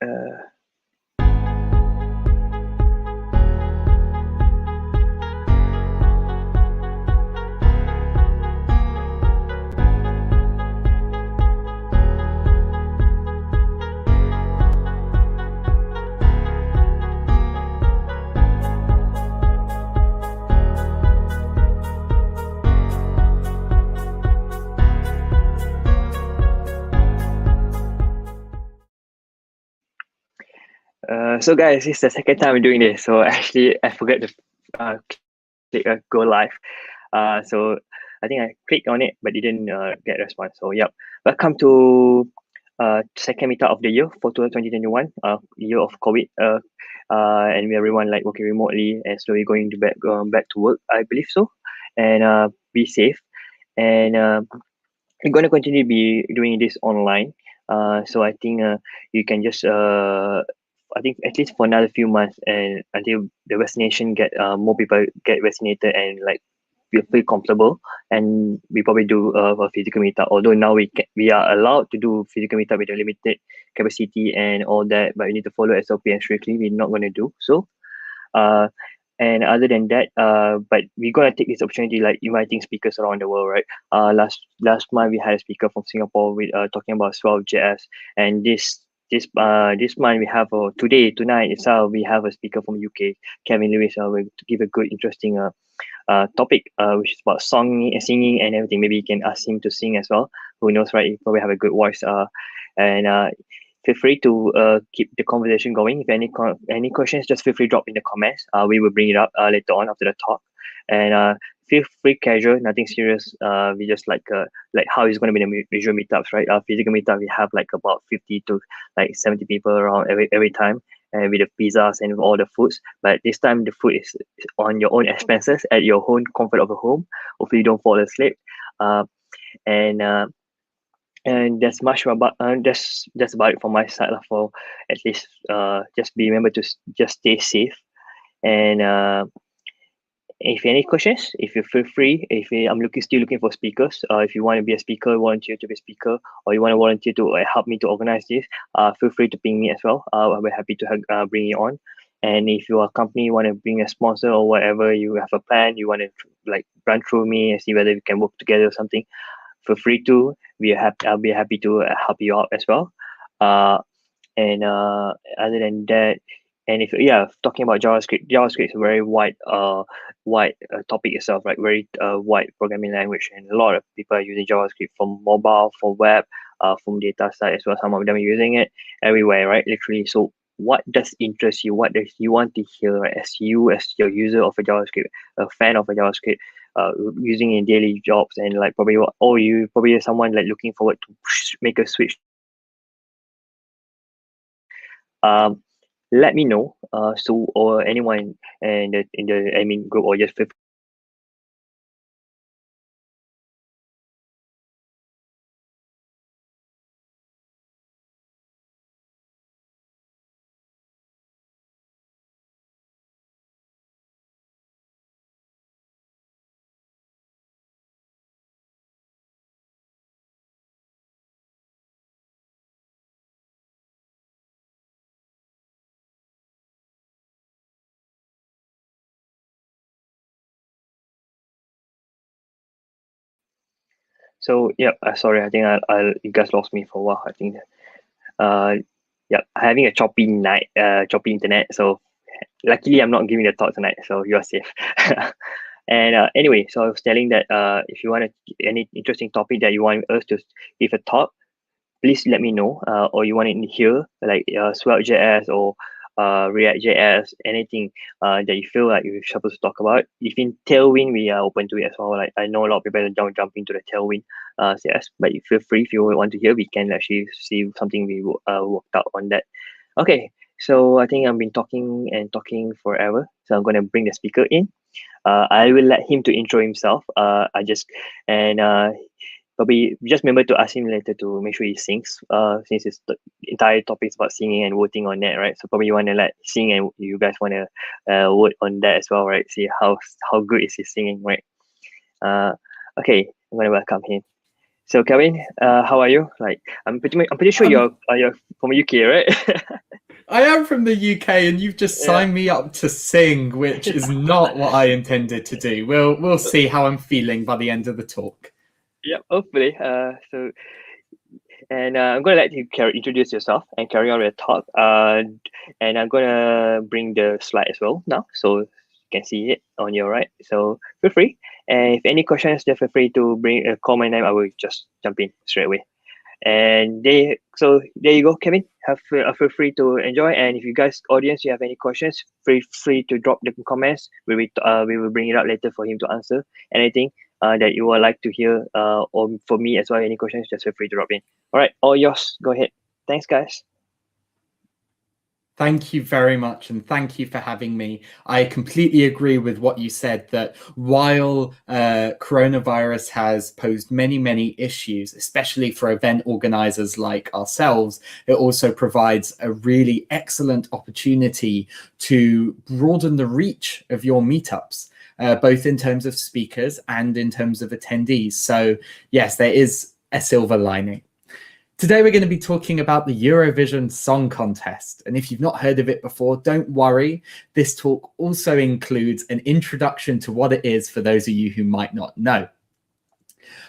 Uh, so guys, this is the second time I'm doing this. So actually, I forgot to click go live. So I think I clicked on it, but didn't get a response. So yep, welcome to second meetup of the year for 2021, year of COVID. And everyone like working remotely and slowly going to back to work. I believe so, and be safe. And we're going to continue to be doing this online. So I think you can just I think at least for another few months and until the vaccination get more people get vaccinated and like feel comfortable, and we probably do a physical meetup. Although now we are allowed to do physical meetup with a limited capacity and all that, but we need to follow SOP and strictly we're not going to do so. Uh, and other than that, but we're gonna take this opportunity like inviting speakers around the world, right? Last month we had a speaker from Singapore with talking about Swell.js, and this month we have tonight itself we have a speaker from UK, Kevin Lewis, will give a good interesting topic which is about singing and everything. Maybe you can ask him to sing as well. Who knows, right? He probably have a good voice. And feel free to keep the conversation going. If any questions, just feel free to drop in the comments. We will bring it up later on after the talk. And feel free casual, nothing serious. We just like how it's going to be the visual meetups, right? Physical meetup we have like about 50 to like 70 people around every time, and with the pizzas and all the foods. But this time the food is on your own expenses at your own comfort of the home. Hopefully you don't fall asleep. Uh, and and that's much about that's about it from my side for at least just be remember to just stay safe. And if any questions, if you feel free, I'm still looking for speakers. If you want to be a speaker, volunteer to be a speaker, or you want to volunteer to help me to organize this, feel free to ping me as well. I'll be happy to bring you on. And if you are a company, you want to bring a sponsor or whatever, you have a plan, you want to like run through me and see whether we can work together or something, feel free to. I'll be happy to help you out as well. And other than that, and if talking about JavaScript is a very wide topic itself, right? Very wide programming language, and a lot of people are using JavaScript from mobile, for web, from data side as well. Some of them are using it everywhere, right? Literally. So what does interest you? What does you want to hear, right? As your user of a JavaScript, a fan of a JavaScript, using in daily jobs, and like probably you probably someone like looking forward to make a switch. Let me know. So or anyone in the admin group, or just feel so yeah. Sorry, I think you guys lost me for a while. I think yeah, having a choppy night, choppy internet. So luckily, I'm not giving the talk tonight, so you are safe. And anyway, so I was telling that if you want any interesting topic that you want us to give a talk, please let me know. Or you want to hear like Svelte.js or React.js, anything that you feel like you're supposed to talk about. If in Tailwind, we are open to it as well. Like I know a lot of people jump into the Tailwind CS, but you feel free if you want to hear, we can actually see something we worked out on that. Okay, so I think I've been talking and talking forever, so I'm going to bring the speaker in. I will let him to intro himself. Probably just remember to ask him later to make sure he sings. Since it's the entire topic is about singing and voting on that, right? So probably you want to let sing, and you guys want to vote on that as well, right? See how good is his singing, right? Okay, I'm gonna welcome him. So Kevin, how are you? Like, I'm pretty sure you're from UK, right? I am from the UK, and you've just Yeah. signed me up to sing, which is not what I intended to do. We'll see how I'm feeling by the end of the talk. Yeah, hopefully. I'm gonna let you introduce yourself and carry on with the talk. And I'm gonna bring the slide as well now, so you can see it on your right. So feel free. And if any questions, just feel free to call my name. I will just jump in straight away. So there you go, Kevin. Feel free to enjoy. And if you guys, audience, you have any questions, feel free to drop the comments. We will bring it up later for him to answer anything that you would like to hear. Or for me as well, any questions, just feel free to drop in. All right, all yours. Go ahead. Thanks, guys. Thank you very much, and thank you for having me. I completely agree with what you said, that while coronavirus has posed many, many issues, especially for event organizers like ourselves, it also provides a really excellent opportunity to broaden the reach of your meetups, both in terms of speakers and in terms of attendees. So yes, there is a silver lining. Today, we're going to be talking about the Eurovision Song Contest. And if you've not heard of it before, don't worry. This talk also includes an introduction to what it is for those of you who might not know.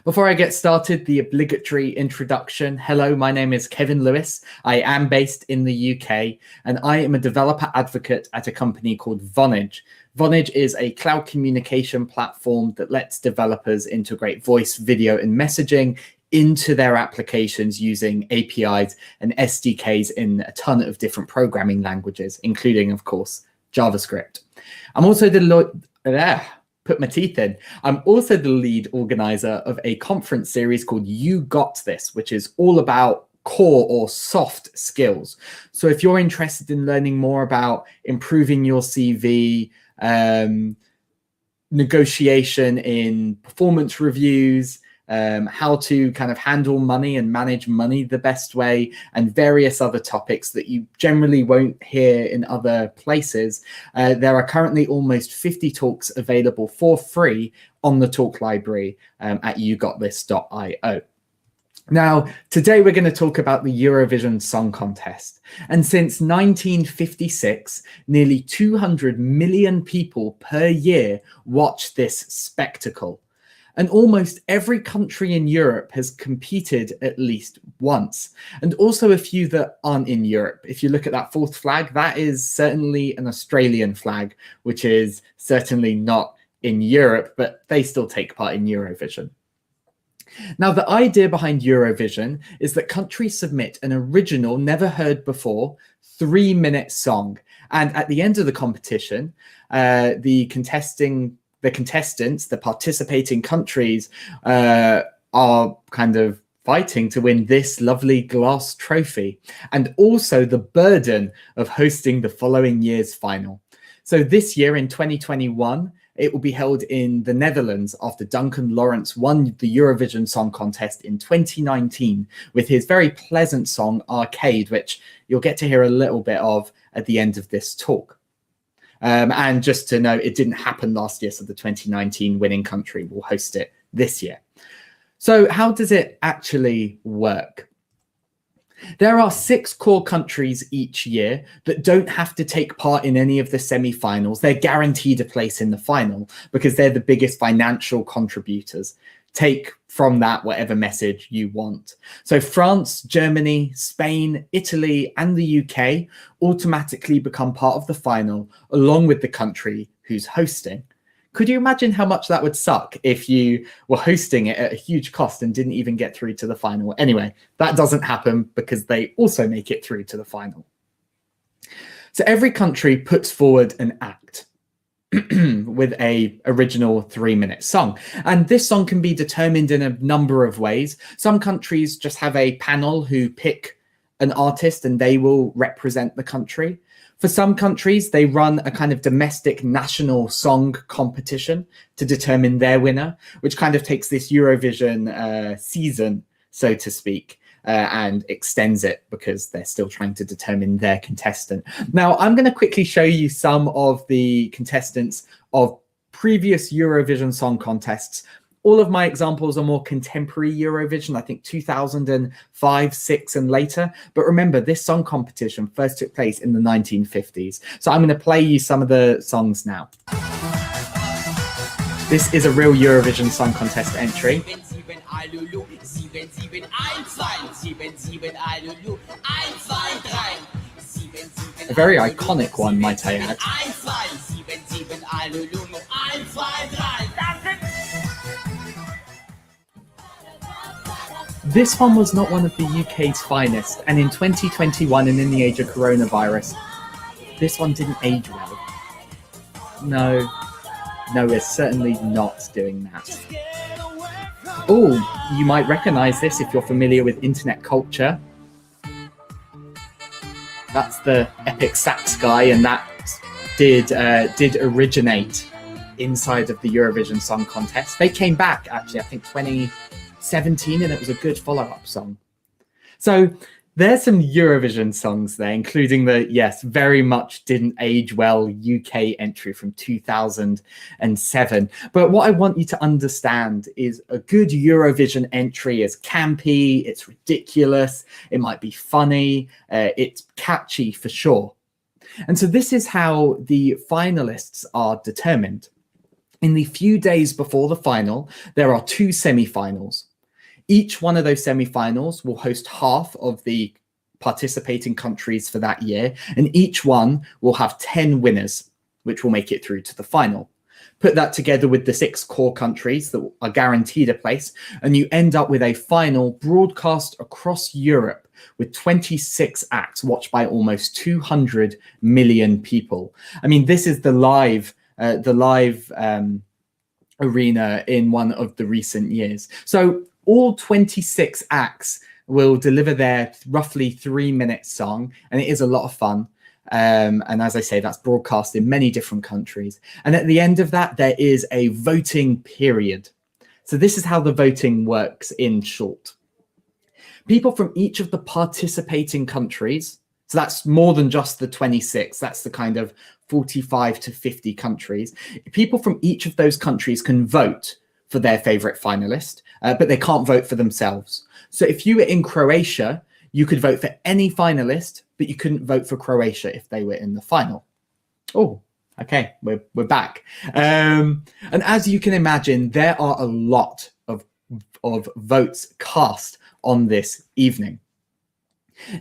Before I get started, the obligatory introduction. Hello, my name is Kevin Lewis. I am based in the UK, and I am a developer advocate at a company called Vonage. Vonage is a cloud communication platform that lets developers integrate voice, video, and messaging into their applications using APIs and SDKs in a ton of different programming languages, including, of course, JavaScript. I'm also put my teeth in. I'm also the lead organizer of a conference series called You Got This, which is all about core or soft skills. So if you're interested in learning more about improving your CV, negotiation in performance reviews, how to kind of handle money and manage money the best way, and various other topics that you generally won't hear in other places. There are currently almost 50 talks available for free on the talk library at yougotthis.io. Now, today we're going to talk about the Eurovision Song Contest. And since 1956, nearly 200 million people per year watch this spectacle. And almost every country in Europe has competed at least once, and also a few that aren't in Europe. If you look at that fourth flag, that is certainly an Australian flag, which is certainly not in Europe, but they still take part in Eurovision. Now, the idea behind Eurovision is that countries submit an original, never heard before, 3-minute song. And at the end of the competition, the contestants, the participating countries, are kind of fighting to win this lovely glass trophy, and also the burden of hosting the following year's final. So this year in 2021, it will be held in the Netherlands after Duncan Lawrence won the Eurovision Song Contest in 2019 with his very pleasant song Arcade, which you'll get to hear a little bit of at the end of this talk. And just to note, it didn't happen last year, so the 2019 winning country will host it this year. So how does it actually work? There are 6 core countries each year that don't have to take part in any of the semi-finals. They're guaranteed a place in the final because they're the biggest financial contributors. Take from that whatever message you want. So France, Germany, Spain, Italy, and the UK automatically become part of the final, along with the country who's hosting. Could you imagine how much that would suck if you were hosting it at a huge cost and didn't even get through to the final? Anyway, that doesn't happen because they also make it through to the final. So every country puts forward an act with a original 3-minute song. And this song can be determined in a number of ways. Some countries just have a panel who pick an artist and they will represent the country. For some countries, they run a kind of domestic national song competition to determine their winner, which kind of takes this Eurovision season, so to speak, and extends it because they're still trying to determine their contestant. Now, I'm going to quickly show you some of the contestants of previous Eurovision Song Contests All of my examples are more contemporary Eurovision, I think 2005, 6 and later. But remember, this song competition first took place in the 1950s. So I'm going to play you some of the songs now. This is a real Eurovision Song Contest entry. A very iconic one, might I add. This one was not one of the UK's finest, and in 2021 and in the age of coronavirus, this one didn't age well. No, we're certainly not doing that. Oh, you might recognize this if you're familiar with internet culture. That's the epic sax guy, and that did originate inside of the Eurovision Song Contest. They came back, actually, I think 2017, and it was a good follow-up song. So there's some Eurovision songs there, including the, yes, very much didn't age well UK entry from 2007. But what I want you to understand is a good Eurovision entry is campy, it's ridiculous, it might be funny, it's catchy for sure. And so this is how the finalists are determined. In the few days before the final, there are 2 semi-finals. Each one of those semi-finals will host half of the participating countries for that year, and each one will have 10 winners, which will make it through to the final. Put that together with the 6 core countries that are guaranteed a place, and you end up with a final broadcast across Europe with 26 acts watched by almost 200 million people. I mean, this is the live arena in one of the recent years. So all 26 acts will deliver their roughly 3-minute song, and it is a lot of fun. And as I say, that's broadcast in many different countries. And at the end of that, there is a voting period. So this is how the voting works in short. People from each of the participating countries, so that's more than just the 26, that's the kind of 45 to 50 countries. People from each of those countries can vote for their favorite finalist, but they can't vote for themselves. So if you were in Croatia, you could vote for any finalist, but you couldn't vote for Croatia if they were in the final. Oh, okay, we're back. And as you can imagine, there are a lot of votes cast on this evening.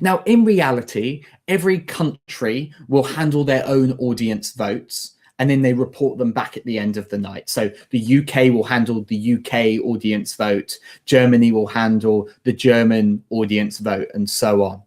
Now, in reality, every country will handle their own audience votes, and then they report them back at the end of the night. So the UK will handle the UK audience vote, Germany will handle the German audience vote, and so on.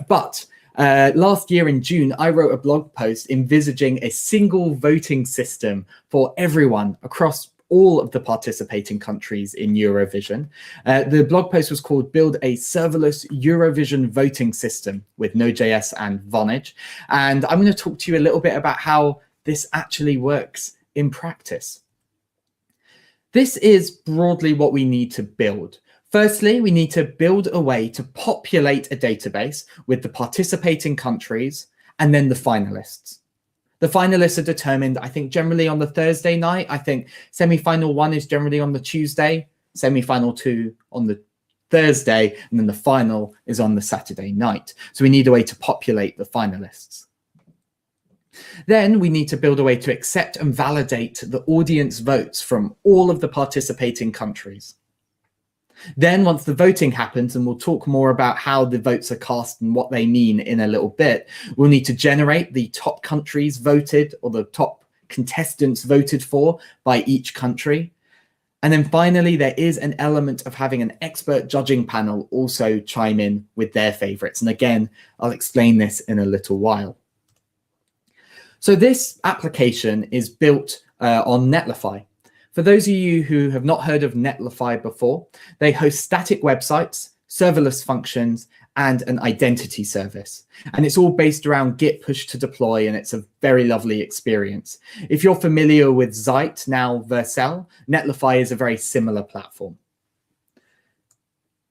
But last year in June, I wrote a blog post envisaging a single voting system for everyone across all of the participating countries in Eurovision. The blog post was called Build a Serverless Eurovision Voting System with Node.js and Vonage. And I'm going to talk to you a little bit about how this actually works in practice. This is broadly what we need to build. Firstly, we need to build a way to populate a database with the participating countries and then the finalists. The finalists are determined, I think, generally on the Thursday night. I think semi-final 1 is generally on the Tuesday, semi-final 2 on the Thursday, and then the final is on the Saturday night. So we need a way to populate the finalists. Then we need to build a way to accept and validate the audience votes from all of the participating countries. Then once the voting happens, and we'll talk more about how the votes are cast and what they mean in a little bit, we'll need to generate the top countries voted or the top contestants voted for by each country. And then finally, there is an element of having an expert judging panel also chime in with their favorites. And again, I'll explain this in a little while. So this application is built on Netlify. For those of you who have not heard of Netlify before, they host static websites, serverless functions, and an identity service. And it's all based around Git push to deploy, and it's a very lovely experience. If you're familiar with Zeit, now Vercel, Netlify is a very similar platform.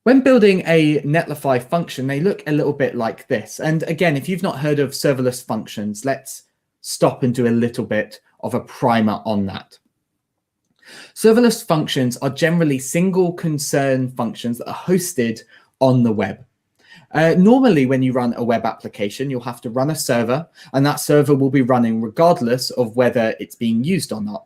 When building a Netlify function, they look a little bit like this. And again, if you've not heard of serverless functions, let's stop and do a little bit of a primer on that. Serverless functions are generally single concern functions that are hosted on the web. Normally, when you run a web application, you'll have to run a server, and that server will be running regardless of whether it's being used or not.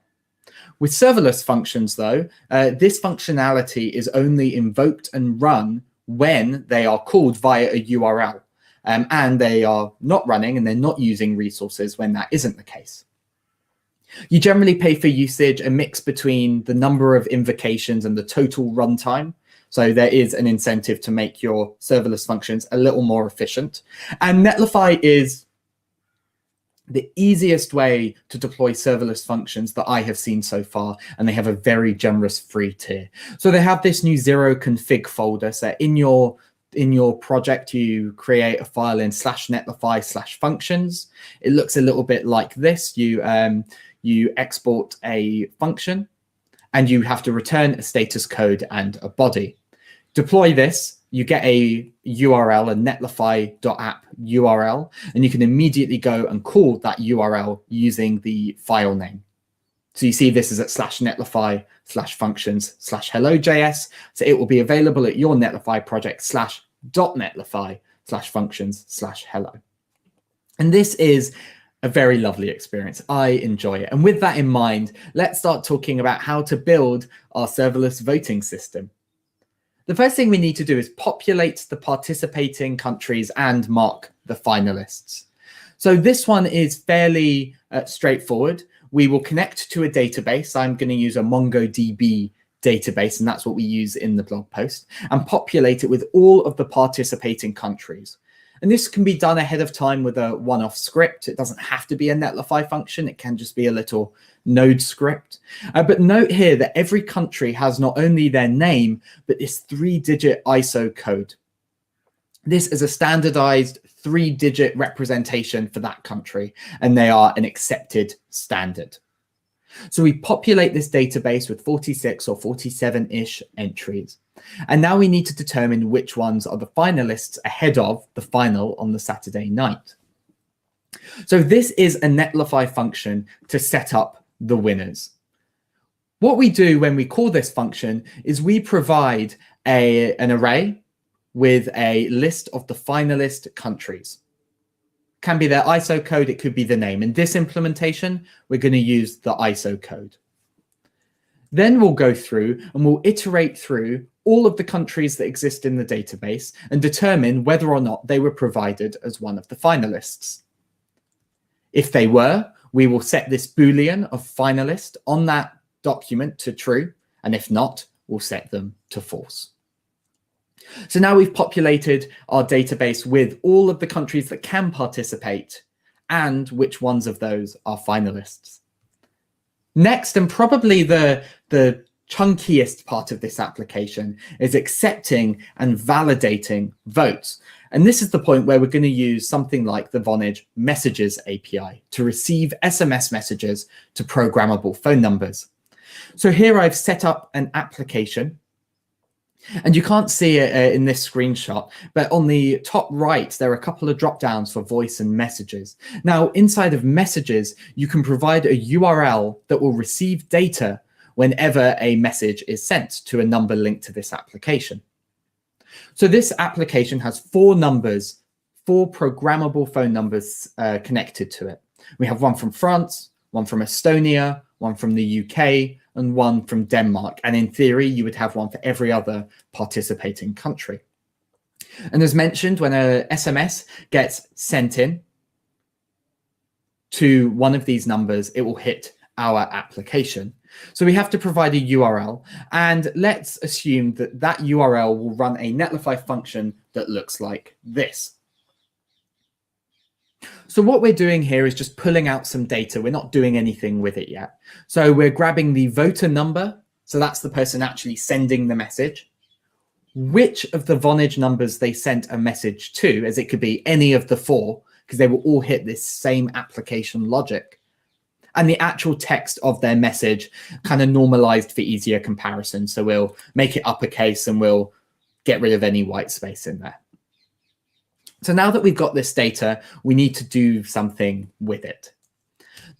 With serverless functions, though, this functionality is only invoked and run when they are called via a URL, and they are not running and they're not using resources when that isn't the case. You generally pay for usage a mix between the number of invocations and the total runtime. So there is an incentive to make your serverless functions a little more efficient. And Netlify is the easiest way to deploy serverless functions that I have seen so far, and they have a very generous free tier. So they have this new zero config folder. So in your project, you create a file in /netlify/functions. It looks a little bit like this. You export a function, and you have to return a status code and a body. Deploy this, you get a URL, a netlify.app URL, and you can immediately go and call that URL using the file name. So you see this is at /netlify/functions/hello.js. So it will be available at your Netlify project /.netlify/functions/hello. And this is a very lovely experience. I enjoy it. And with that in mind, let's start talking about how to build our serverless voting system. The first thing we need to do is populate the participating countries and mark the finalists. So this one is fairly straightforward. We will connect to a database. I'm going to use a MongoDB database, and that's what we use in the blog post, and populate it with all of the participating countries. And this can be done ahead of time with a one-off script. It doesn't have to be a Netlify function. It can just be a little node script. But note here that every country has not only their name, but this 3-digit ISO code. This is a standardized 3-digit representation for that country, and they are an accepted standard. So we populate this database with 46 or 47-ish entries. And now we need to determine which ones are the finalists ahead of the final on the Saturday night. So this is a Netlify function to set up the winners. What we do when we call this function is we provide an array with a list of the finalist countries. Can be their ISO code, it could be the name. In this implementation, we're going to use the ISO code. Then we'll go through and we'll iterate through all of the countries that exist in the database and determine whether or not they were provided as one of the finalists. If they were, we will set this Boolean of finalist on that document to true, and if not, we'll set them to false. So now we've populated our database with all of the countries that can participate and which ones of those are finalists. Next, and probably the chunkiest part of this application, is accepting and validating votes. And this is the point where we're going to use something like the Vonage Messages API to receive SMS messages to programmable phone numbers. So here I've set up an application. And you can't see it in this screenshot, but on the top right, there are a couple of drop downs for voice and messages. Now, inside of messages, you can provide a URL that will receive data whenever a message is sent to a number linked to this application. So this application has 4 numbers, 4 programmable phone numbers connected to it. We have one from France, one from Estonia, one from the UK, and one from Denmark. And in theory, you would have one for every other participating country. And as mentioned, when a SMS gets sent in to one of these numbers, it will hit our application. So we have to provide a URL. And let's assume that that URL will run a Netlify function that looks like this. So what we're doing here is just pulling out some data. We're not doing anything with it yet. So we're grabbing the voter number. So that's the person actually sending the message. Which of the Vonage numbers they sent a message to, as it could be any of the 4, because they will all hit this same application logic. And the actual text of their message kind of normalized for easier comparison. So we'll make it uppercase and we'll get rid of any white space in there. So now that we've got this data, we need to do something with it.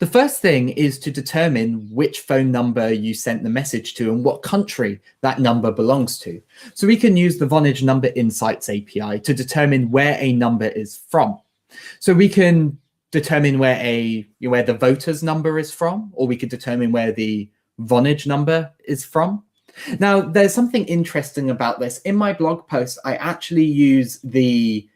The first thing is to determine which phone number you sent the message to and what country that number belongs to. So we can use the Vonage Number Insights API to determine where a number is from. So we can determine where the voter's number is from, or we could determine where the Vonage number is from. Now, there's something interesting about this. In my blog post, I actually use the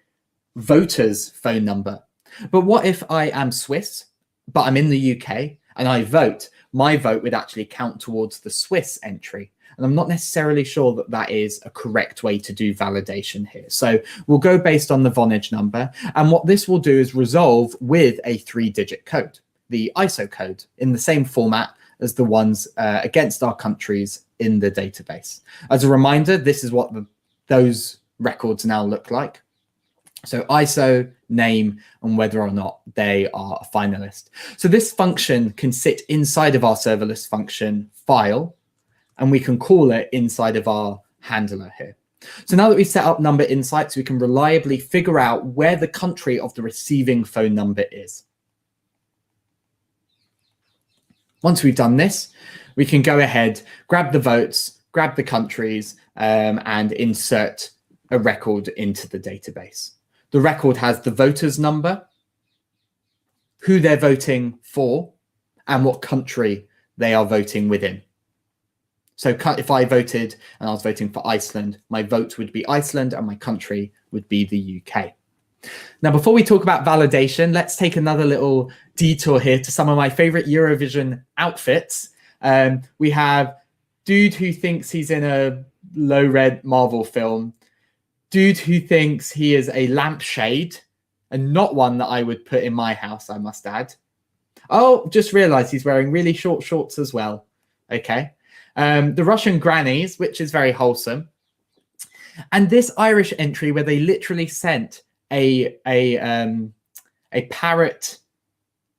voter's phone number. But what if I am Swiss, but I'm in the UK and I vote? My vote would actually count towards the Swiss entry. And I'm not necessarily sure that that is a correct way to do validation here. So we'll go based on the Vonage number. And what this will do is resolve with a 3-digit code, the ISO code, in the same format as the ones against our countries in the database. As a reminder, this is what those records now look like. So ISO, name, and whether or not they are a finalist. So this function can sit inside of our serverless function file, and we can call it inside of our handler here. So now that we've set up number insights, we can reliably figure out where the country of the receiving phone number is. Once we've done this, we can go ahead, grab the votes, grab the countries, and insert a record into the database. The record has the voter's number, who they're voting for, and what country they are voting within. So if I voted and I was voting for Iceland, my vote would be Iceland and my country would be the UK. Now, before we talk about validation, let's take another little detour here to some of my favorite Eurovision outfits. We have dude who thinks he's in a low-red Marvel film, dude who thinks he is a lampshade, and not one that I would put in my house, I must add. Oh, just realized he's wearing really short shorts as well. Okay. The Russian grannies, which is very wholesome. And this Irish entry where they literally sent a parrot,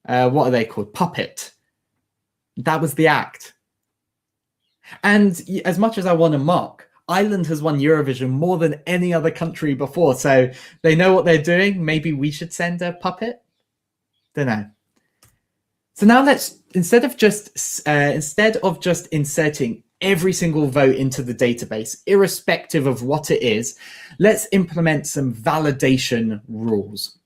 what are they called? Puppet. That was the act. And as much as I want to mock, Ireland has won Eurovision more than any other country before. So they know what they're doing. Maybe we should send a puppet. Don't know. So now let's, instead of just inserting every single vote into the database, irrespective of what it is, let's implement some validation rules.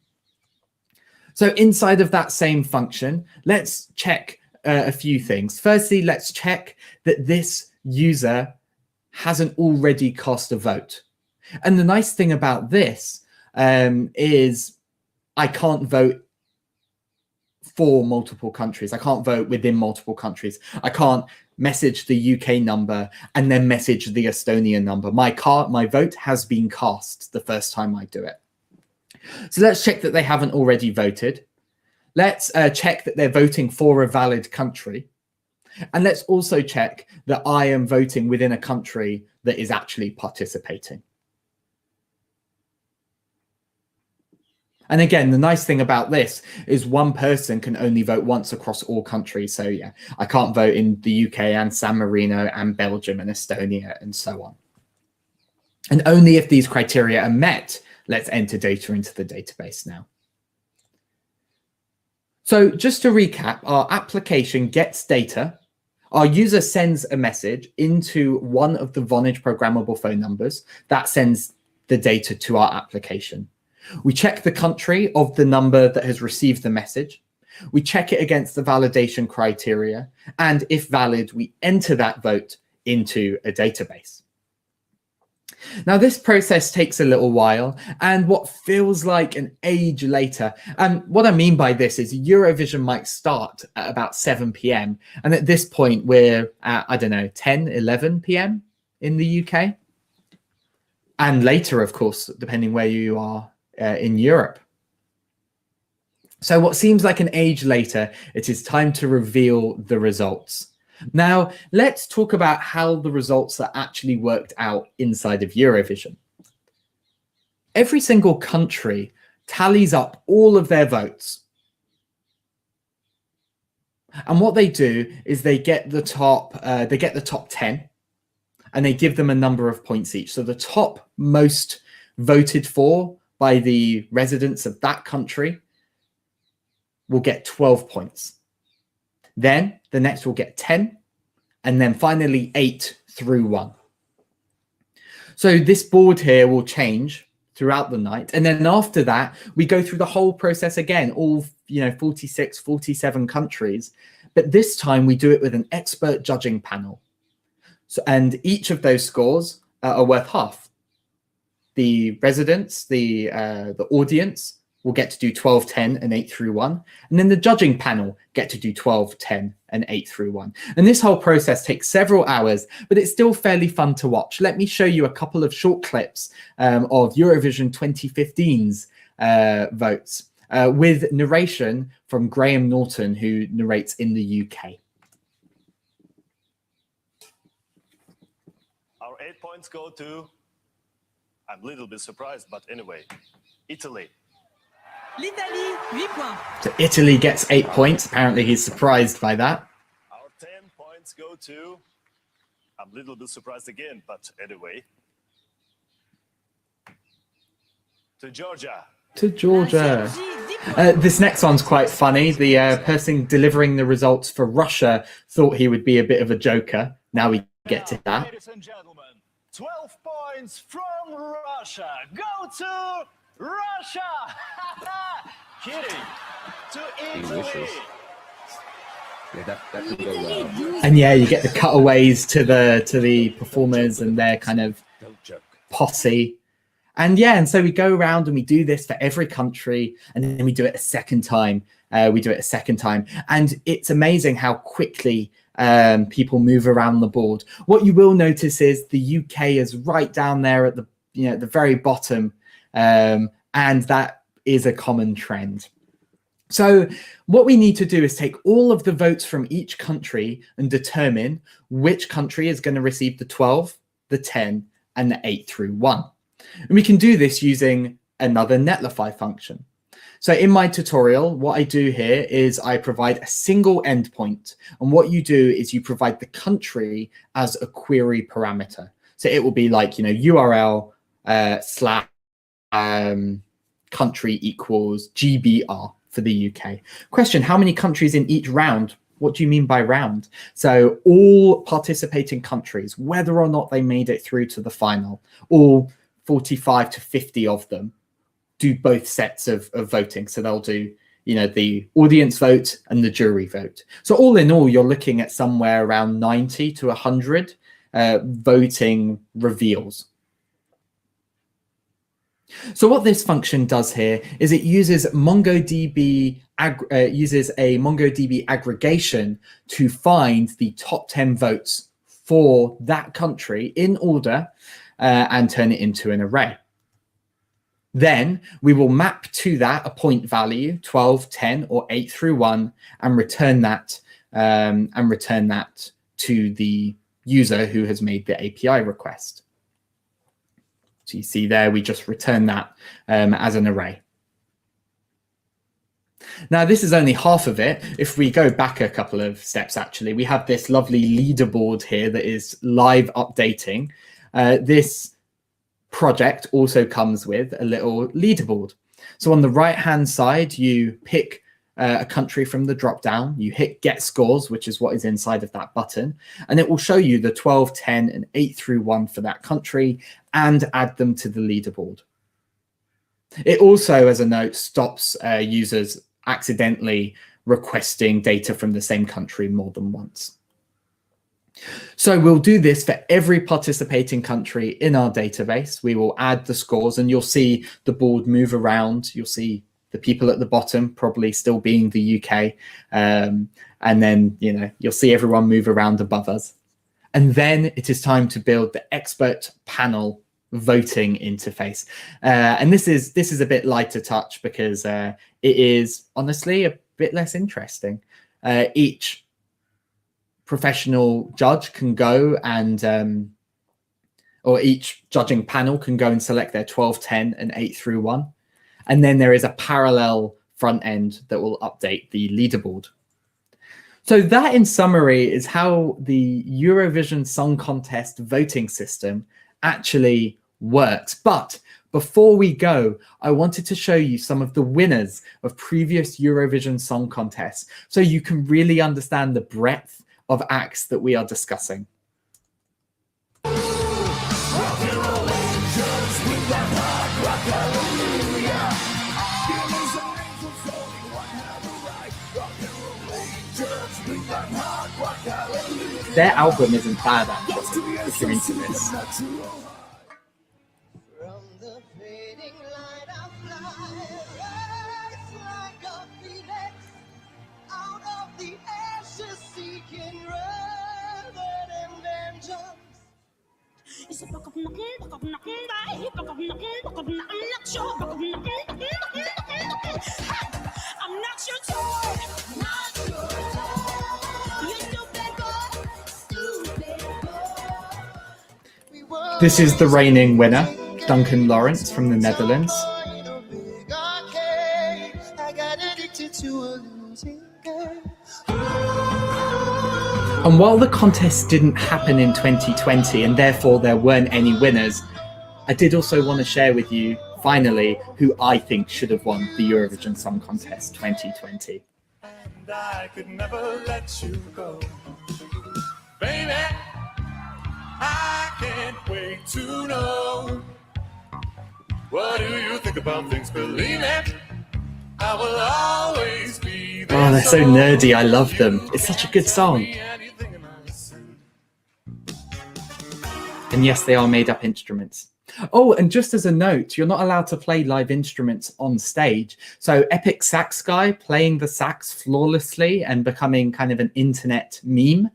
So inside of that same function, let's check a few things. Firstly, let's check that this user hasn't already cast a vote. And the nice thing about this is I can't vote for multiple countries. I can't vote within multiple countries. I can't message the UK number and then message the Estonian number. My vote has been cast the first time I do it. So let's check that they haven't already voted. Let's check that they're voting for a valid country. And let's also check that I am voting within a country that is actually participating. And again, the nice thing about this is one person can only vote once across all countries. So yeah, I can't vote in the UK and San Marino and Belgium and Estonia and so on. And only if these criteria are met, let's enter data into the database now. So just to recap, our application gets data. Our user sends a message into one of the Vonage programmable phone numbers. That sends the data to our application. We check the country of the number that has received the message. We check it against the validation criteria. And if valid, we enter that vote into a database. Now, this process takes a little while and what feels like an age later. And what I mean by this is Eurovision might start at about 7 p.m. And at this point, we're at, I don't know, 10, 11 p.m. in the UK. And later, of course, depending where you are in Europe. So what seems like an age later, it is time to reveal the results. Now, let's talk about how the results are actually worked out inside of Eurovision. Every single country tallies up all of their votes. And what they do is they get the top 10 and they give them a number of points each. So the top most voted for by the residents of that country will get 12 points. Then the next will get 10, and then finally 8 through 1. So this board here will change throughout the night. And then after that, we go through the whole process again, all 46, 47 countries. But this time we do it with an expert judging panel. So, and each of those scores are worth half. The residents, the audience will get to do 12, 10, and 8 through 1. And then the judging panel get to do 12, 10, and 8 through 1. And this whole process takes several hours, but it's still fairly fun to watch. Let me show you a couple of short clips of Eurovision 2015's votes with narration from Graham Norton, who narrates in the UK. Our 8 points go to, I'm a little bit surprised, but anyway, Italy. L'Italie, 8 points. So Italy gets 8 points. Apparently he's surprised by that. Our 10 points go to, I'm a little bit surprised again, but anyway, to Georgia. To Georgia. This next one's quite funny. The person delivering the results for Russia thought he would be a bit of a joker. Now we get to that. Ladies and gentlemen, 12 points from Russia go to Russia. Kidding. To Italy. Yeah, that could go well. And yeah, you get the cutaways to the performers and their kind of posse. And yeah, and so we go around and we do this for every country, and then we do it a second time. And it's amazing how quickly people move around the board. What you will notice is the UK is right down there at the the very bottom, and that is a common trend. So what we need to do is take all of the votes from each country and determine which country is going to receive the 12, the 10, and the 8 through 1. And we can do this using another netlify function. So in my tutorial, what I do here is I provide a single endpoint. And what you do is you provide the country as a query parameter. So it will be like, URL / country equals GBR for the UK. Question, how many countries in each round? What do you mean by round? So all participating countries, whether or not they made it through to the final, all 45 to 50 of them do both sets of voting. So they'll do, the audience vote and the jury vote. So all in all, you're looking at somewhere around 90 to 100 voting reveals. So what this function does here is it uses MongoDB aggregation to find the top 10 votes for that country in order and turn it into an array. Then we will map to that a point value, 12, 10, or 8 through 1, and return that to the user who has made the API request. So you see there, we just return that as an array. Now, this is only half of it. If we go back a couple of steps, actually, we have this lovely leaderboard here that is live updating. This project also comes with a little leaderboard. So on the right-hand side, you pick a country from the drop-down, you hit get scores, which is what is inside of that button, and it will show you the 12, 10, and 8 through 1 for that country and add them to the leaderboard. It also, as a note, stops users accidentally requesting data from the same country more than once. So we'll do this for every participating country in our database. We will add the scores and you'll see the board move around. You'll see the people at the bottom probably still being the UK. And then, you'll see everyone move around above us. And then it is time to build the expert panel voting interface. And this is a bit lighter touch because it is honestly a bit less interesting. Each professional judge can go and, or each judging panel can go and select their 12, 10, and 8 through 1. And then there is a parallel front end that will update the leaderboard. So that, in summary, is how the Eurovision Song Contest voting system actually works. But Before we go, I wanted to show you some of the winners of previous Eurovision Song Contests so you can really understand the breadth of acts that we are discussing. Their album isn't bad, actually, if you're into this. This is the reigning winner, Duncan Lawrence from the Netherlands. And while the contest didn't happen in 2020 and therefore there weren't any winners, I did also want to share with you, finally, who I think should have won the Eurovision Song Contest 2020. And I could never let you go. Baby, I can't wait to know. What do you think about things? Believe it, I will always be there. Oh, they're so nerdy. I love them. It's such a good song. And yes, they are made up instruments. Oh, and just as a note, you're not allowed to play live instruments on stage. So Epic Sax Guy playing the sax flawlessly and becoming kind of an internet meme.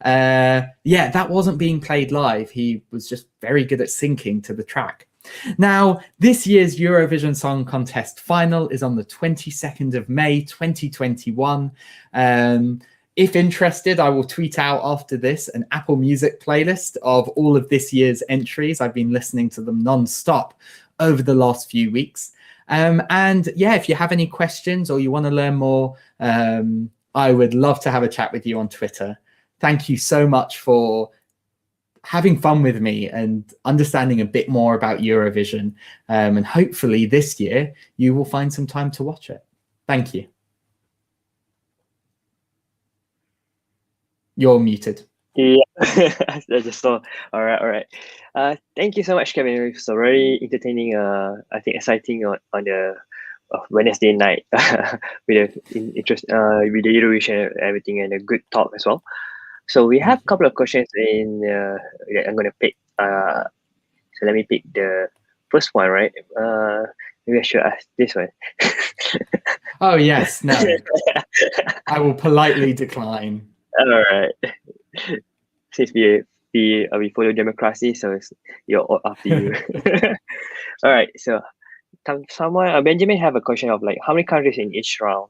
Yeah, that wasn't being played live. He was just very good at syncing to the track. Now, this year's Eurovision Song Contest final is on the 22nd of May, 2021. If interested, I will tweet out after this an Apple Music playlist of all of this year's entries. I've been listening to them non-stop over the last few weeks. And yeah, if you have any questions or you want to learn more, I would love to have a chat with you on Twitter. Thank you so much for having fun with me and understanding a bit more about Eurovision. And hopefully this year you will find some time to watch it. Thank you. You're muted. Yeah, I just saw. All right. Thank you so much, Kevin. It was so very entertaining. I think exciting on the Wednesday night with the interest with the Eurovision and everything, and a good talk as well. So we have a couple of questions in that I'm gonna pick. So let me pick the first one, right? Maybe I should ask this one. Oh yes, no. I will politely decline. All right. Since we follow democracy, so you're all up to you. All right. So, someone Benjamin have a question of like how many countries in each round?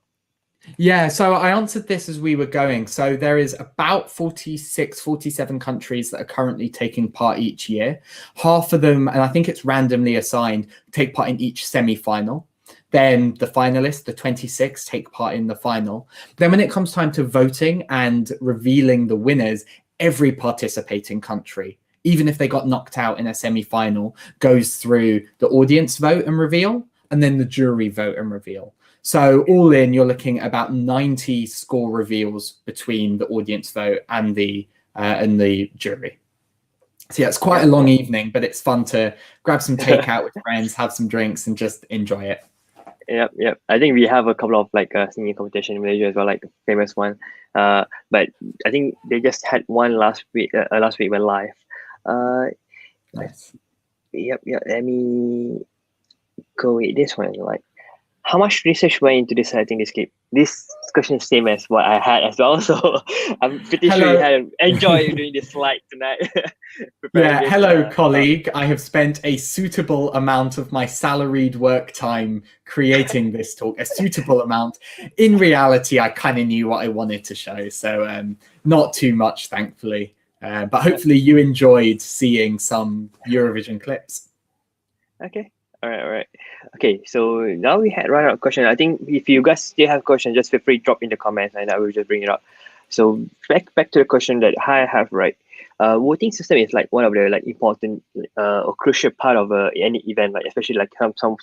Yeah, so I answered this as we were going. So there is about 46, 47 countries that are currently taking part each year. Half of them, and I think it's randomly assigned, take part in each semi-final. Then the finalists, the 26, take part in the final. Then when it comes time to voting and revealing the winners, every participating country, even if they got knocked out in a semi-final, goes through the audience vote and reveal, and then the jury vote and reveal. So all in, you're looking at about 90 score reveals between the audience vote and the jury. So yeah, it's quite a long evening, but it's fun to grab some takeout with friends, have some drinks, and just enjoy it. Yep. I think we have a couple of like singing competition in Malaysia as well, like a famous one. But I think they just had one last week. Went live. Nice. Yep. Let me go with this one. Like, how much research went into deciding this clip? This question is same as what I had as well, so I'm pretty sure you had enjoyed doing this slide tonight. Yeah, hello, colleague. I have spent a suitable amount of my salaried work time creating this talk, a suitable amount. In reality, I kind of knew what I wanted to show, so not too much, thankfully. But hopefully you enjoyed seeing some Eurovision clips. Okay. All right. Okay, so now we had run out of questions. I think if you guys still have questions, just feel free to drop in the comments and I will just bring it up. So back to the question that I have, right? voting system is like one of the like important or crucial part of any event, like especially like some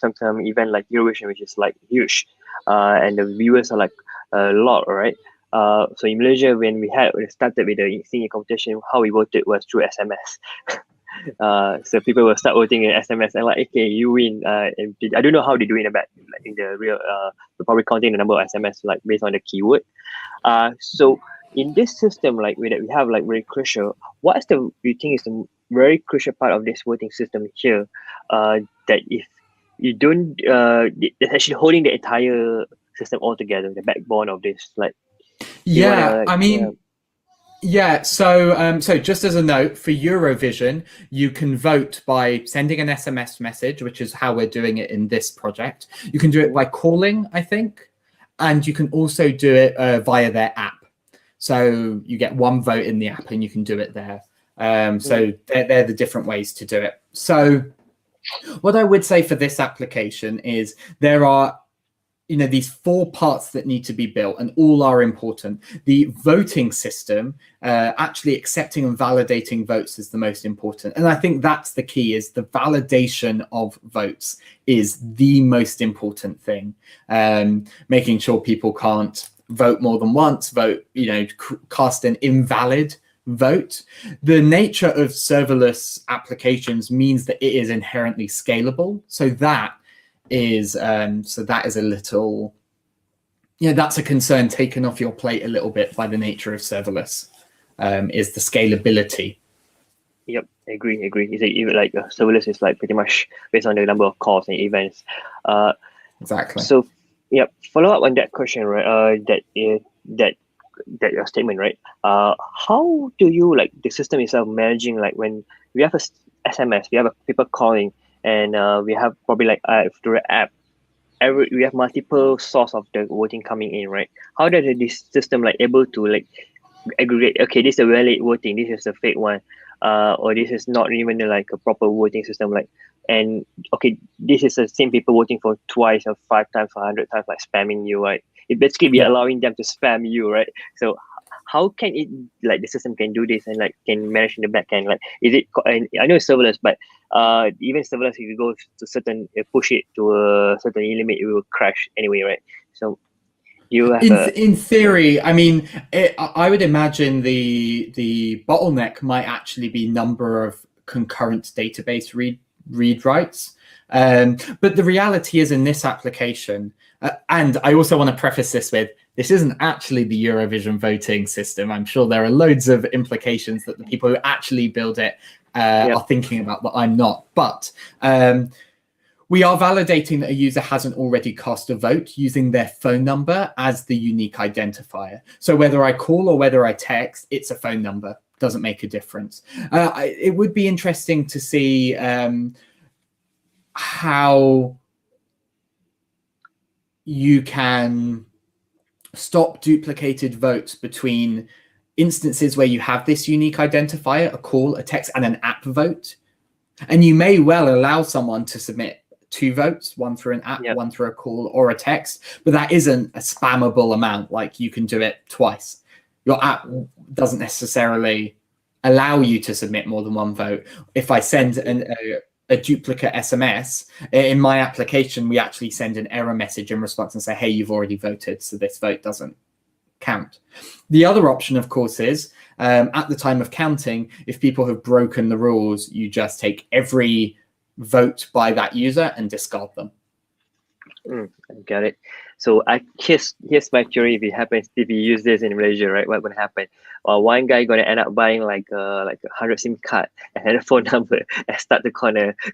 event like Eurovision, which is like huge, and the viewers are like a lot, right? So in Malaysia, when we started with the singing competition, how we voted was through SMS. So people will start voting in SMS and like, okay, you win. And I don't know how they do it in the real, probably counting the number of SMS like based on the keyword. So in this system, like we have like very crucial. What is you think is the very crucial part of this voting system here? That if you don't, it's actually holding the entire system all together, the backbone of this. Like, yeah, I mean. Yeah, so just as a note, for Eurovision, you can vote by sending an SMS message, which is how we're doing it in this project. You can do it by calling, I think, and you can also do it via their app. So you get one vote in the app and you can do it there. So they're the different ways to do it. So what I would say for this application is there are these 4 parts that need to be built, and all are important. The voting system, actually accepting and validating votes, is the most important. And I think that's the key, is the validation of votes is the most important thing. Making sure people can't vote more than once, cast an invalid vote. The nature of serverless applications means that it is inherently scalable. So that is a little, that's a concern taken off your plate a little bit by the nature of serverless, is the scalability. Yep, agree. It's even like serverless is like pretty much based on the number of calls and events. Exactly. So, follow up on that question, right? That your statement, right? How do you like the system itself managing, like when we have a SMS, we have people calling, and we have probably like through the app, we have multiple source of the voting coming in, right? How does this system like able to like aggregate? Okay, this is a valid voting, this is a fake one, or this is not even like a proper voting system. Like, and okay, this is the same people voting for twice or 5 times or 100 times, like spamming you, right? It basically be allowing them to spam you, right? So how can it, like the system can do this and like can manage in the back end? Like, is it, I know it's serverless, but even serverless, if you go to certain, push it to a certain limit, it will crash anyway, right? So you have in theory, I mean, I would imagine the bottleneck might actually be number of concurrent database read writes. But the reality is in this application, and I also want to preface this with, this isn't actually the Eurovision voting system. I'm sure there are loads of implications that the people who actually build it are thinking about that I'm not. But we are validating that a user hasn't already cast a vote using their phone number as the unique identifier. So whether I call or whether I text, it's a phone number. Doesn't make a difference. It would be interesting to see how you can stop duplicated votes between instances where you have this unique identifier, a call, a text, and an app vote. And you may well allow someone to submit 2 votes, one through an app, one through a call or a text, but that isn't a spammable amount. Like, you can do it twice. Your app doesn't necessarily allow you to submit more than 1 vote. If I send a duplicate SMS, in my application, we actually send an error message in response and say, hey, you've already voted, so this vote doesn't count. The other option, of course, is at the time of counting, if people have broken the rules, you just take every vote by that user and discard them. I got it. So here's my theory. If you use this in Malaysia, right? What would happen? One guy gonna end up buying like 100 SIM card and a phone number and start to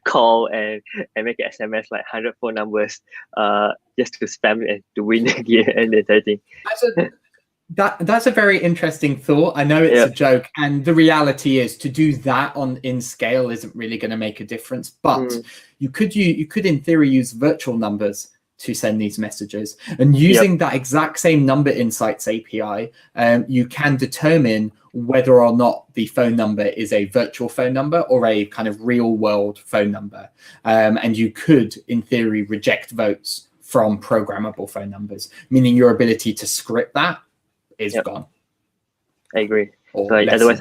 call and make an SMS like 100 phone numbers just to spam and to win the game and that thing. That's a very interesting thought. I know it's a joke, and the reality is to do that in scale isn't really going to make a difference. But you could in theory use virtual numbers to send these messages, and using that exact same number insights API, you can determine whether or not the phone number is a virtual phone number or a kind of real world phone number. And you could, in theory, reject votes from programmable phone numbers, meaning your ability to script that is gone. I agree. Otherwise,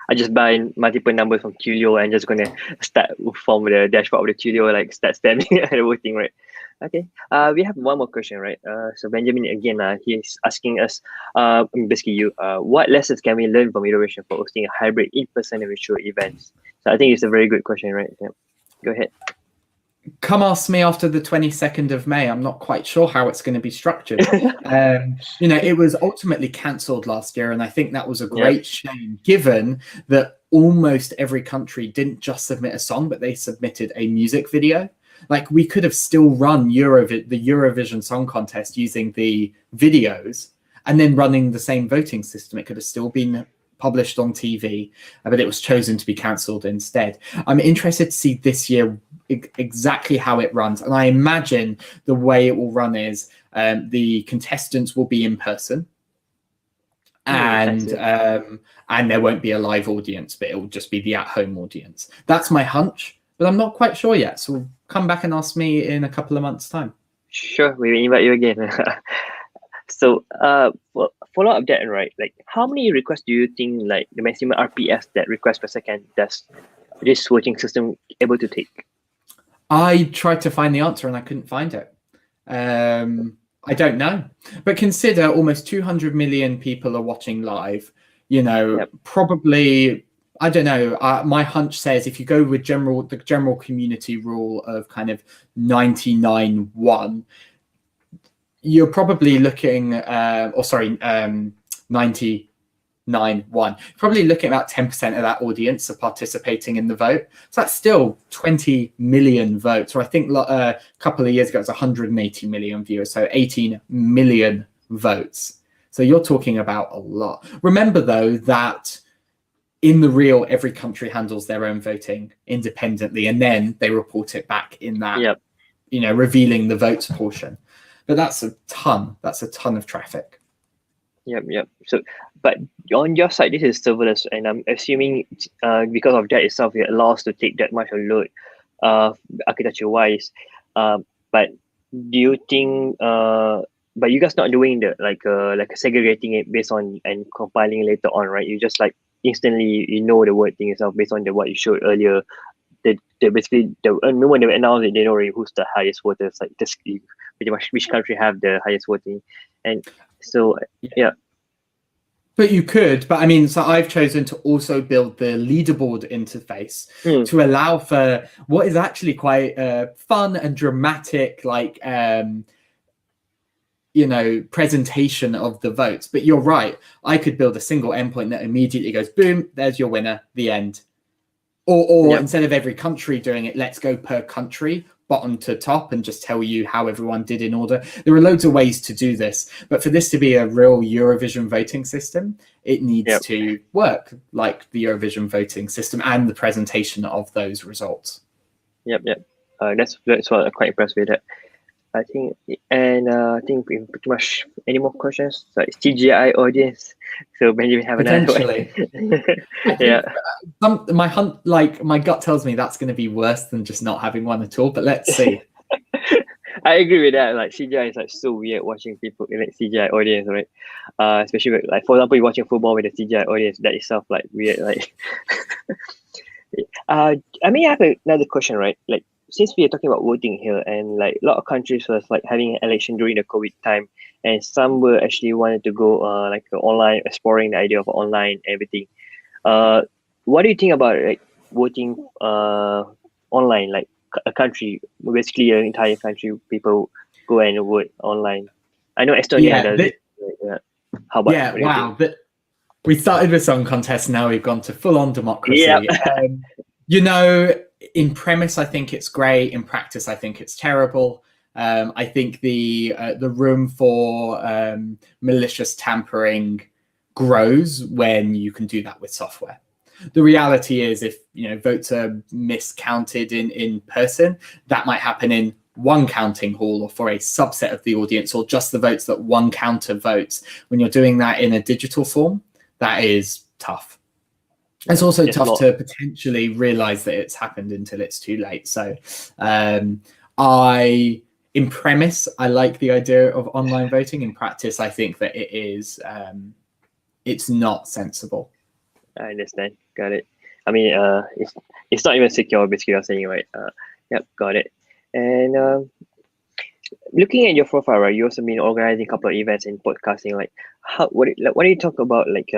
I just buy multiple numbers from Tulio and just gonna start from the dashboard of the Tulio, like start stemming the voting, right? Okay. We have one more question, right? So Benjamin again, he's asking us, basically you, what lessons can we learn from Eurovision for hosting a hybrid in-person and virtual events? So I think it's a very good question, right? Yeah. Go ahead. Come ask me after the 22nd of May. I'm not quite sure how it's going to be structured. It was ultimately cancelled last year, and I think that was a great shame, given that almost every country didn't just submit a song, but they submitted a music video. Like, we could have still run the Eurovision Song Contest using the videos and then running the same voting system. It could have still been published on TV, but it was chosen to be cancelled instead. I'm interested to see this year exactly how it runs, and I imagine the way it will run is the contestants will be in person, and there won't be a live audience, but it will just be the at-home audience. That's my hunch, but I'm not quite sure yet. So come back and ask me in a couple of months' time. Sure, we will invite you again. So, follow up that, right? Like, how many requests do you think, like, the maximum RPS that request per second does this voting system able to take? I tried to find the answer and I couldn't find it. I don't know. But consider almost 200 million people are watching live. Probably, I don't know. My hunch says if you go with the general community rule of kind of 99.1, you're probably looking, 99.1, probably looking at about 10% of that audience are participating in the vote. So that's still 20 million votes, or I think a couple of years ago it was 180 million viewers, so 18 million votes. So you're talking about a lot. Remember, though, that in the real, every country handles their own voting independently, and then they report it back in that, revealing the votes portion. But that's a ton. That's a ton of traffic. Yep. So, but on your side, this is serverless, and I'm assuming because of that itself, it allows to take that much of load, architecture-wise. But do you think? But you guys not doing the like segregating it based on and compiling later on, right? You just like instantly the word thing itself based on what you showed earlier. They basically when they announce it, they know already who's the highest voters. Like this, pretty much which country have the highest voting, and so yeah. But you could, but I mean, so I've chosen to also build the leaderboard interface to allow for what is actually quite fun and dramatic, like presentation of the votes. But you're right, I could build a single endpoint that immediately goes, boom, there's your winner, the end. Or instead of every country doing it, let's go per country, bottom to top, and just tell you how everyone did in order. There are loads of ways to do this, but for this to be a real Eurovision voting system, it needs to work like the Eurovision voting system and the presentation of those results. Yep. That's what I'm quite impressed with that. I think, and I think we pretty much any more questions? Like CGI audience. So Benjamin have another one. Yeah. My gut tells me that's going to be worse than just not having one at all. But let's see. I agree with that. Like CGI is like so weird watching people in like CGI audience, right? Especially with, like, for example, you're watching football with a CGI audience. That itself like weird. Like, I mean, I have another question, right? Like, since we are talking about voting here, and like a lot of countries was like having an election during the COVID time, and some were actually wanted to go online, exploring the idea of online everything. What do you think about like voting online, like a country, basically an entire country, people go and vote online? I know Estonia does it. Yeah. How about wow. We started with song contest, now we've gone to full-on democracy. Yep. In premise, I think it's great. In practice, I think it's terrible. I think the room for malicious tampering grows when you can do that with software. The reality is, if votes are miscounted in person, that might happen in one counting hall or for a subset of the audience, or just the votes that one counter votes. When you're doing that in a digital form, that is tough. It's also tough to potentially realize that it's happened until it's too late. So in premise, I like the idea of online voting. In practice, I think that it is it's not sensible. I understand. got it. I mean, it's not even secure. Basically, you're saying, right? Yep, got it. And looking at your profile, right, you also been organizing a couple of events in podcasting. Like, what do you talk about? Like,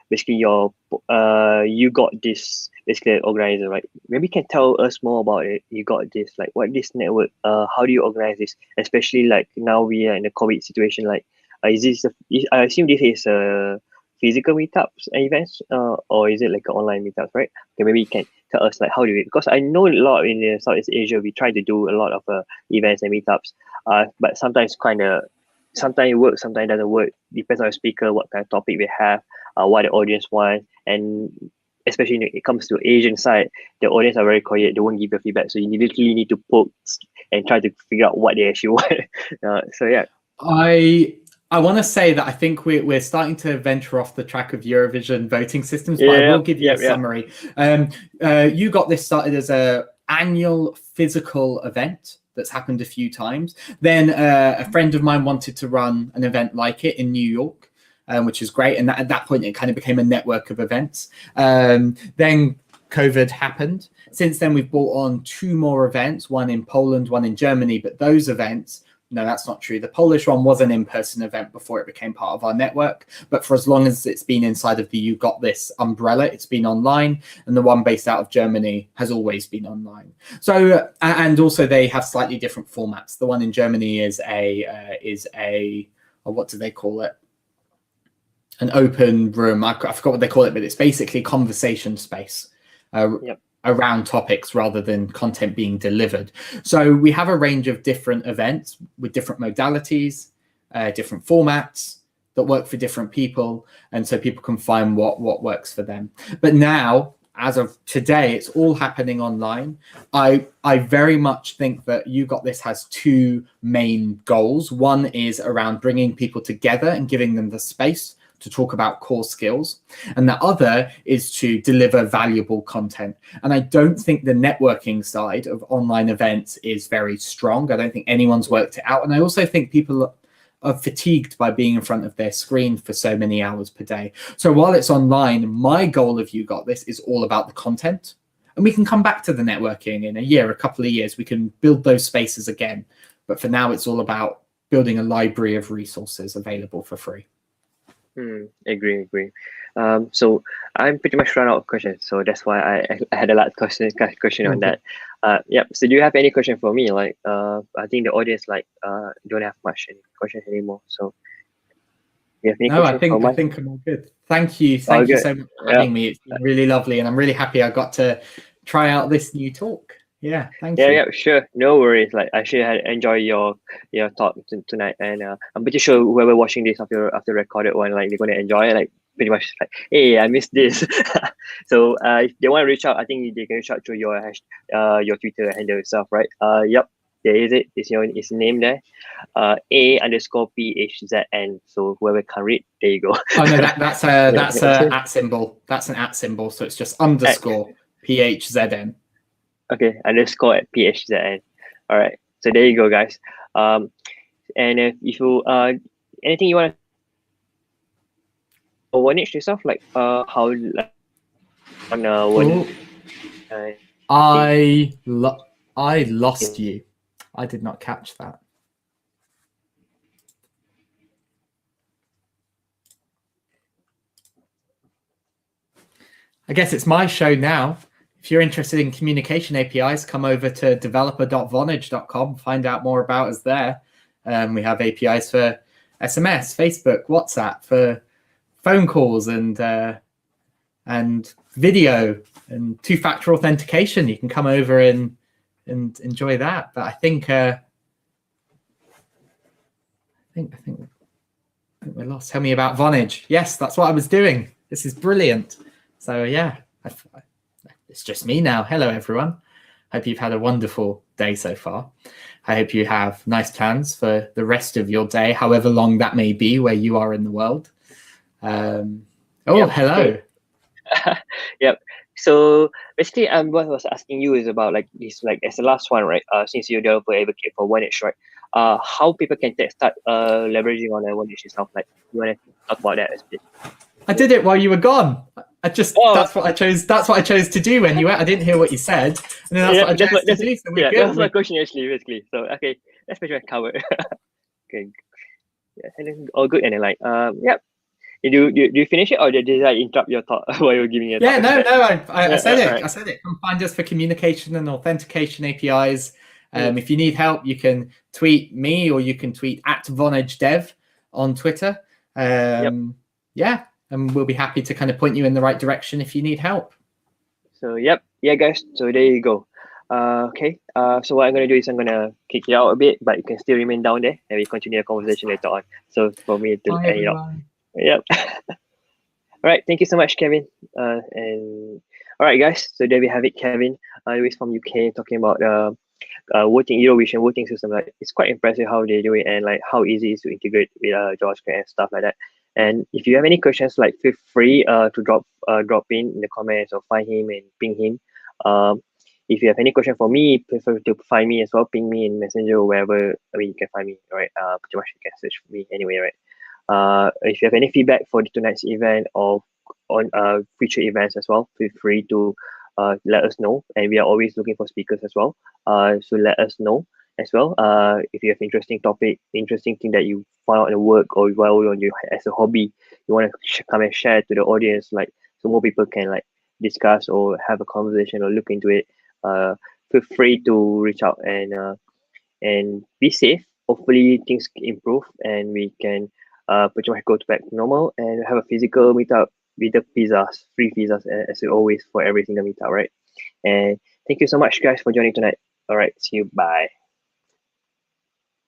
basically, you got this basically organizer, right? Maybe you can tell us more about it. You got this, like, what this network? How do you organize this? Especially like now we are in the COVID situation. Like, I assume this is physical meetups and events, or is it like an online meetups, right? Okay, maybe you can tell us like how do you, because I know a lot in Southeast Asia we try to do a lot of events and meetups, but sometimes sometimes it works, sometimes it doesn't work. Depends on the speaker, what kind of topic we have, what the audience wants, and especially when it comes to Asian side, the audience are very quiet. They won't give you feedback, so you literally need to poke and try to figure out what they actually want. So yeah. I want to say that I think we're starting to venture off the track of Eurovision voting systems, but I will give you a summary. You got this started as a annual physical event that's happened a few times. Then a friend of mine wanted to run an event like it in New York, which is great. And at that point, it kind of became a network of events. Then COVID happened. Since then, we've brought on 2 more events, one in Poland, one in Germany. But those events, no, that's not true. The Polish one was an in-person event before it became part of our network. But for as long as it's been inside of the You Got This umbrella, it's been online. And the one based out of Germany has always been online. So, and also they have slightly different formats. The one in Germany is what do they call it? An open room. I forgot what they call it, but it's basically conversation space. Around topics rather than content being delivered. So we have a range of different events with different modalities, different formats that work for different people. And so people can find what works for them. But now, as of today, it's all happening online. I very much think that You Got This has 2 main goals. One is around bringing people together and giving them the space to talk about core skills. And the other is to deliver valuable content. And I don't think the networking side of online events is very strong. I don't think anyone's worked it out. And I also think people are fatigued by being in front of their screen for so many hours per day. So while it's online, my goal of You Got This is all about the content. And we can come back to the networking in a couple of years. We can build those spaces again. But for now, it's all about building a library of resources available for free. Agree. So I'm pretty much run out of questions, so that's why I had a lot of question on that. So do you have any question for me? Like I think the audience don't have much questions anymore. So you have any questions? I think I'm all good. Thank you so much for having me. It's been really lovely, and I'm really happy I got to try out this new talk. Yeah, thank you. Yeah, sure. No worries. Like, I actually enjoy your talk tonight, and I'm pretty sure whoever watching this after recorded one, like, they're gonna enjoy it. Like, pretty much like, hey, I missed this. So if they want to reach out, I think they can reach out through your Twitter handle itself, right? Yep, there is it. It's your name there. A_PHZN. So whoever can read, there you go. Oh no, that's an @ symbol. That's an @, so it's just _ PHZN. Okay, _ at PHZN. All right, so there you go, guys. And if you anything you want to Vonage yourself, like how on Vonage. I lost you. I did not catch that. I guess it's my show now. If you're interested in communication APIs, come over to developer.vonage.com, find out more about us there. We have APIs for SMS, Facebook, WhatsApp, for phone calls and video and 2-factor authentication. You can come over and enjoy that. But I think we're lost. Tell me about Vonage. Yes, that's what I was doing. This is brilliant. So yeah, it's just me now. Hello, everyone. Hope you've had a wonderful day so far. I hope you have nice plans for the rest of your day, however long that may be where you are in the world. Hello. Yep. So basically, what I was asking you is about like this, like as the last one, right? Since you're developer advocate for Vonage, right? How people can start leveraging on Vonage itself. Like, you want to talk about that a bit? I did it while you were gone. That's what I chose. That's what I chose to do anyway. I didn't hear what you said, and then that's what I chose to do. So we're good. That's my question actually, basically. So okay, that's pretty much covered. Okay, yeah, and then all good. And then yep. Do you finish it, or did I interrupt your thought while you were giving it? Yeah, no. I said it. Right. I said it. Come find us for communication and authentication APIs. If you need help, you can tweet me, or you can tweet at Vonage Dev on Twitter. Yeah, and we'll be happy to kind of point you in the right direction if you need help. So yeah, guys. So there you go. Okay. So what I'm gonna do is I'm gonna kick you out a bit, but you can still remain down there, and we continue the conversation later on. So for me to Bye, everyone. Yep. All right. Thank you so much, Kevin. And all right, guys. So there we have it, Kevin. He's from UK, talking about voting Eurovision voting system. Like, it's quite impressive how they do it, and like how easy it is to integrate with JavaScript and stuff like that. And if you have any questions, like feel free to drop in the comments or find him and ping him. If you have any question for me, prefer to find me as well. Ping me in Messenger or wherever. I mean, you can find me, right? Pretty much you can search for me anyway, right? If you have any feedback for tonight's event or on future events as well, feel free to let us know. And we are always looking for speakers as well. So let us know as well. If you have interesting topic, interesting thing that you found out in work, or while on you as a hobby, you want to come and share to the audience, like so more people can like discuss or have a conversation or look into it. Feel free to reach out and be safe. Hopefully things improve and we can pretty much go back to normal and have a physical meetup with the pizzas, free pizzas as always for every single meetup, right? And thank you so much, guys, for joining tonight. All right, see you. Bye.